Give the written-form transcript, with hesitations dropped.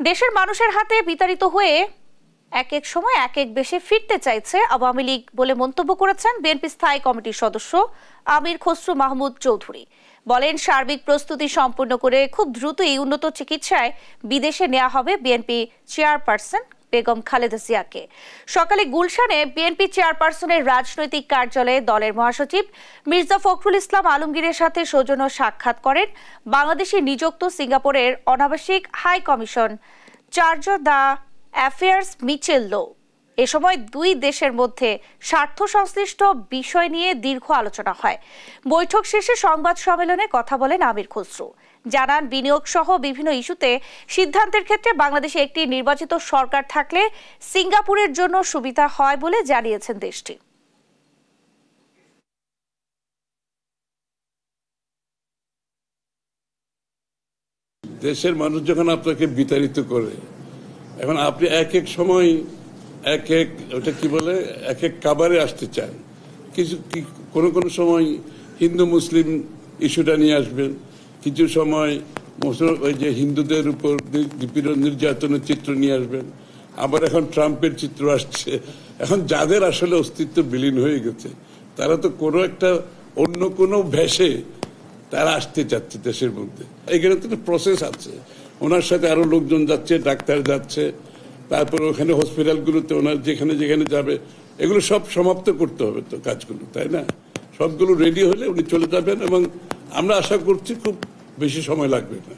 দেশের মানুষের হাতে বিতাড়িত হয়ে এক এক সময় এক এক দেশে ফিরতে চাইছে আওয়ামী লীগ বলে মন্তব্য করেছেন বিএনপি স্থায়ী কমিটির সদস্য আমির খসরু মাহমুদ চৌধুরী। বলেন, সার্বিক প্রস্তুতি সম্পূর্ণ করে খুব দ্রুতই উন্নত চিকিৎসায় বিদেশে নেওয়া হবে বিএনপি চেয়ারপারসন বেগম খালেদা জিয়াকে। সকালে গুলশানে বিএনপি চেয়ারপারসনের রাজনৈতিক কার্যালয়ে দলের মহাসচিব মির্জা ফখরুল ইসলাম আলমগীরের সাথে সৌজন্য সাক্ষাৎ করেন বাংলাদেশে নিযুক্ত সিঙ্গাপুরের অনাবাসিক high commission charge d'affaires Mitchell Low. এ সময় দুই দেশের মধ্যে স্বার্থ সংশ্লিষ্ট বিষয় নিয়ে দীর্ঘ আলোচনা হয়। বৈঠক শেষে সংবাদ সম্মেলনে কথা বলেন আমির খসরু। জানান, বিনিয়োগ সহ বিভিন্ন ইস্যুতে সিদ্ধান্তের ক্ষেত্রে বাংলাদেশে একটি নির্বাচিত সরকার থাকলে সিঙ্গাপুরের জন্য সুবিধা হয় বলে জানিয়েছেন দেশটি। দেশের মানুষ যখন আপনাকে বিতাড়িত করে, এখন আপনি এক এক সময় এক এক ওটা কি বলে এক এক কাবারে আসতে চান। কিছু কোনো সময় হিন্দু মুসলিম ইস্যুটা নিয়ে আসবেন, কিছু সময় ওই যে হিন্দুদের উপর নির্যাতনের চিত্র নিয়ে আসবেন, আবার এখন ট্রাম্পের চিত্র আসছে। এখন যাদের আসলে অস্তিত্ব বিলীন হয়ে গেছে তারা তো কোনো একটা অন্য কোনো ভেসে তারা আসতে চাচ্ছে দেশের মধ্যে। এখানে তো একটা প্রসেস আছে, ওনার সাথে আরো লোকজন যাচ্ছে, ডাক্তার যাচ্ছে, তারপর ওখানে হসপিটালগুলোতে ওনার যেখানে যেখানে যাবে এগুলো সব সমাপ্ত করতে হবে তো কাজগুলো, তাই না? সবগুলো রেডি হলে উনি চলে যাবেন এবং আমরা আশা করছি খুব বেশি সময় লাগবে না।